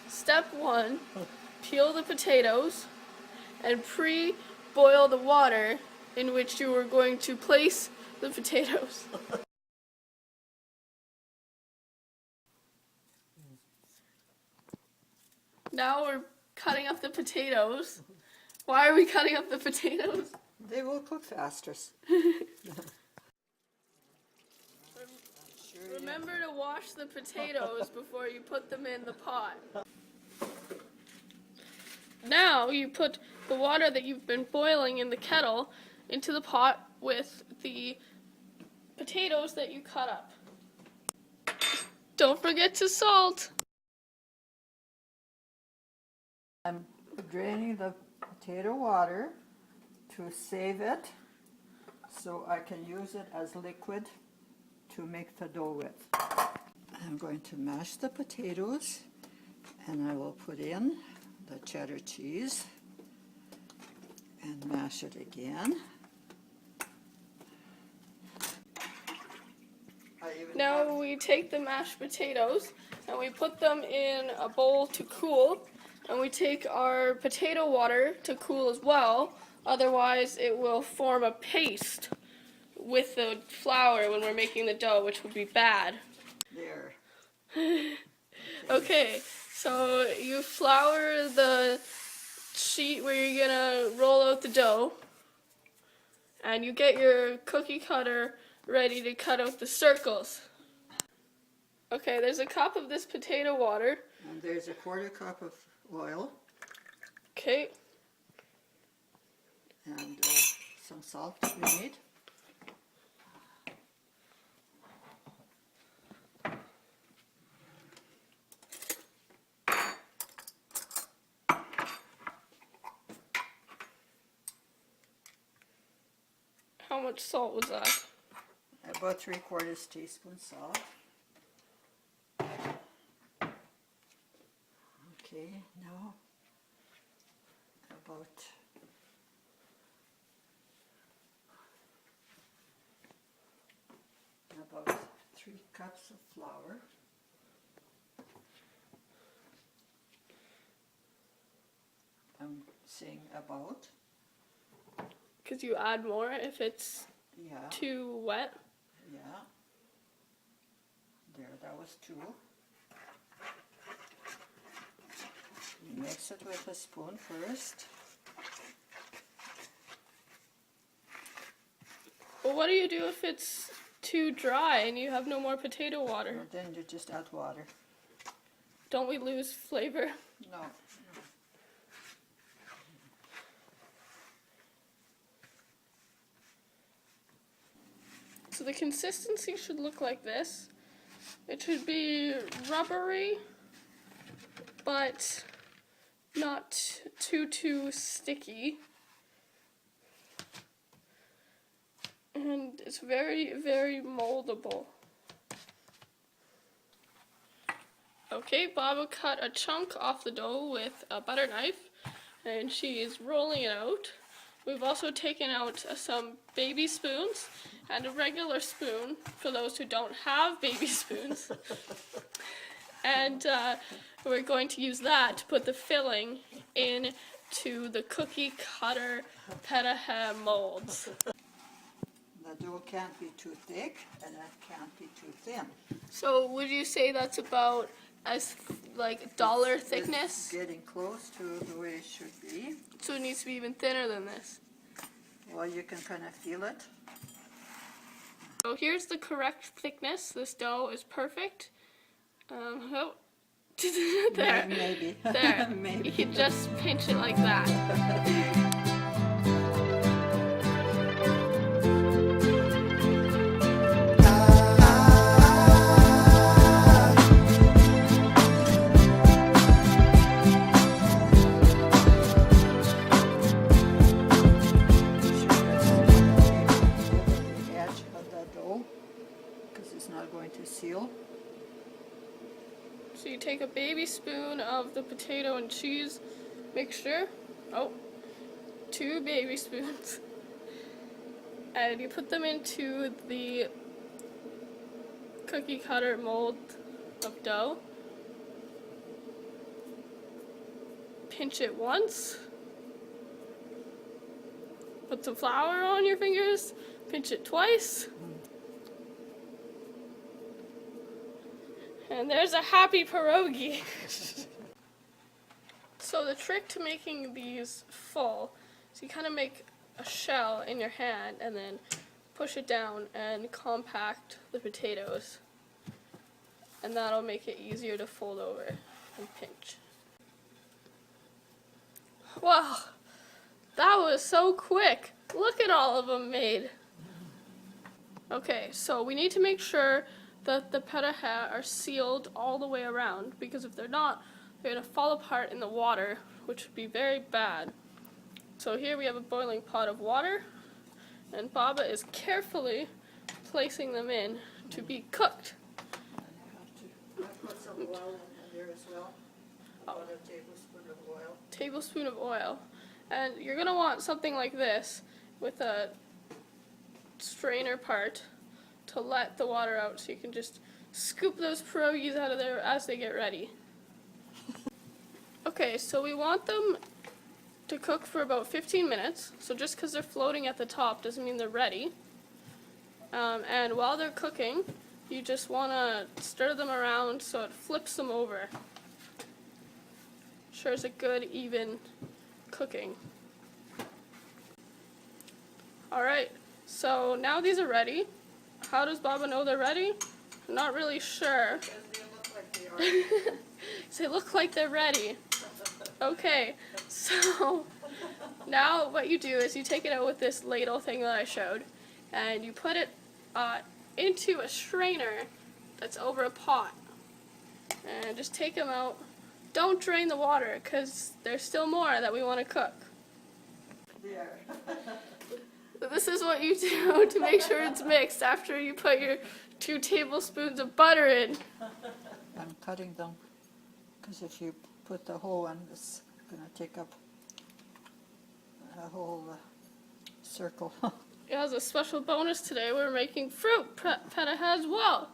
Step 1, peel the potatoes and pre-boil the water in which you are going to place the potatoes. Now we're cutting up the potatoes. Why are we cutting up the potatoes? They will cook faster. Remember to wash the potatoes before you put them in the pot. Now you put the water that you've been boiling in the kettle into the pot with the potatoes that you cut up. Don't forget to salt. I'm draining the potato water to save it so I can use it as liquid to make the dough with. I'm going to mash the potatoes and I will put in the cheddar cheese and mash it again. Now we take the mashed potatoes and we put them in a bowl to cool, and we take our potato water to cool as well, otherwise it will form a paste with the flour when we're making the dough, which would be bad. There. Okay, so you flour the sheet where you're gonna roll out the dough, and you get your cookie cutter ready to cut out the circles. Okay, there's a cup of this potato water. And there's a 1/4 cup of oil. Okay. And some salt if you need. How much salt was that? About 3/4 teaspoon salt. Okay, now about about 3 cups of flour. I'm saying about. Because you add more if it's Yeah. too wet. Yeah. There, that was 2. You mix it with a spoon first. Well, what do you do if it's too dry and you have no more potato water? And then you just add water. Don't we lose flavor? No. So the consistency should look like this. It should be rubbery, but not too sticky. And it's very, very moldable. Okay, Baba cut a chunk off the dough with a butter knife, and she is rolling it out. We've also taken out some baby spoons and a regular spoon for those who don't have baby spoons. And we're going to use that to put the filling into the cookie cutter Pyrohy molds. The dough can't be too thick and it can't be too thin. So would you say that's about as like dollar thickness? It's getting close to the way it should be. So it needs to be even thinner than this. Well, you can kind of feel it. So here's the correct thickness. This dough is perfect. Oh. There. Maybe. There. Maybe. You can just pinch it like that. Seal. So you take a baby spoon of the potato and cheese mixture, 2 baby spoons, and you put them into the cookie cutter mold of dough. pinch it once. Put some flour on your fingers, pinch it twice. And there's a happy pierogi. So the trick to making these full is you kind of make a shell in your hand and then push it down and compact the potatoes. And that'll make it easier to fold over and pinch. Wow, that was so quick. Look at all of them made. Okay, so we need to make sure that the pyrohy are sealed all the way around, because if they're not, they're going to fall apart in the water, which would be very bad. So here we have a boiling pot of water, and Baba is carefully placing them in to be cooked. I put some oil in there as well. About a tablespoon of oil. Tablespoon of oil. And you're going to want something like this with a strainer part to let the water out, so you can just scoop those pierogies out of there as they get ready. Okay, so we want them to cook for about 15 minutes. So just because they're floating at the top doesn't mean they're ready. And while they're cooking, you just want to stir them around so it flips them over. Ensures a good, even cooking. Alright, so now these are ready. How does Baba know they're ready? I'm not really sure. Because they look like they are. They look like they're ready. Okay, so now what you do is you take it out with this ladle thing that I showed, and you put it into a strainer that's over a pot. And just take them out. Don't drain the water, because there's still more that we want to cook. There. So this is what you do to make sure it's mixed after you put your 2 tablespoons of butter in. I'm cutting them, because if you put the whole one, it's going to take up a whole circle. Yeah, as a special bonus today, we're making fruit pyrohy as well.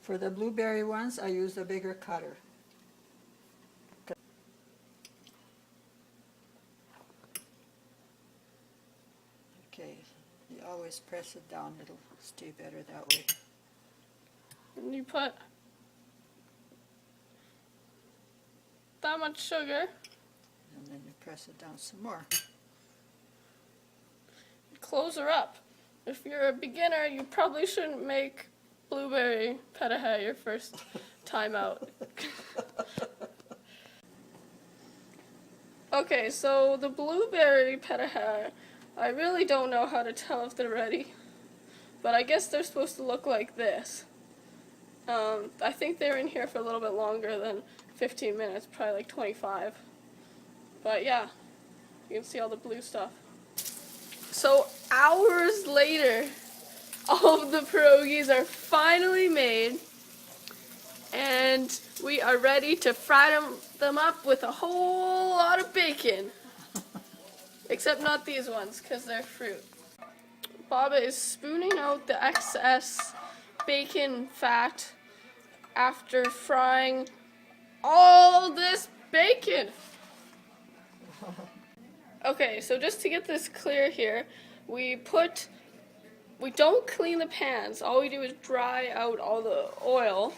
For the blueberry ones, I use a bigger cutter. Okay, you always press it down, it'll stay better that way. And you put that much sugar. And then you press it down some more. Close her up. If you're a beginner, you probably shouldn't make blueberry pyrohy your first time out. Okay, so the blueberry pyrohy, I really don't know how to tell if they're ready, but I guess they're supposed to look like this. I think they're in here for a little bit longer than 15 minutes, probably like 25. But yeah, you can see all the blue stuff. So hours later, all of the pierogies are finally made, and we are ready to fry them up with a whole lot of bacon. Except not these ones, because they're fruit. Baba is spooning out the excess bacon fat after frying all this bacon. Okay, so just to get this clear here, we don't clean the pans. All we do is dry out all the oil,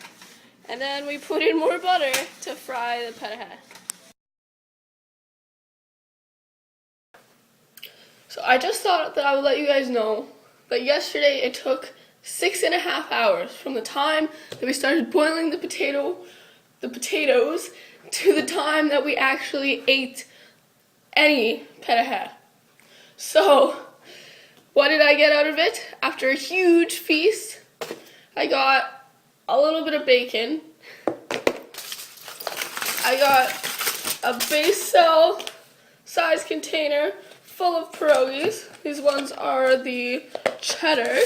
and then we put in more butter to fry the pyrohy. So I just thought that I would let you guys know that yesterday it took 6.5 hours from the time that we started boiling the potatoes to the time that we actually ate any pyrohy. So what did I get out of it? After a huge feast, I got a little bit of bacon. I got a base cell size container full of pierogies. These ones are the cheddar.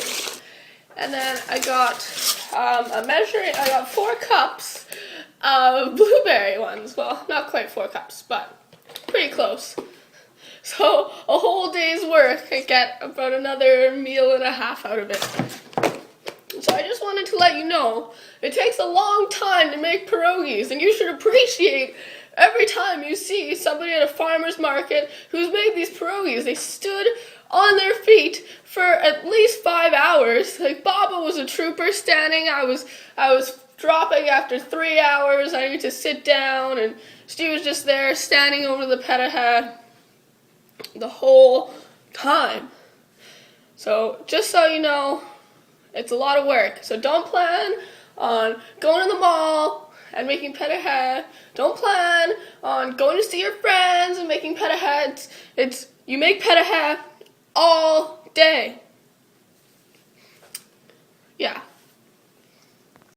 And then I got I got 4 cups of blueberry ones. Well, not quite 4 cups, but pretty close. So a whole day's work, I get about another meal and a half out of it. So I just wanted to let you know, it takes a long time to make pierogies, and you should appreciate every time you see somebody at a farmer's market who's made these pierogies. They stood on their feet for at least 5 hours. Like, Baba was a trooper standing. I was dropping after 3 hours. I need to sit down, and she was just there standing over the petahead the whole time. So just so you know, it's a lot of work. So don't plan on going to the mall and making petahead. Don't plan on going to see your friends and making petaheads. You make petahead all day. Yeah.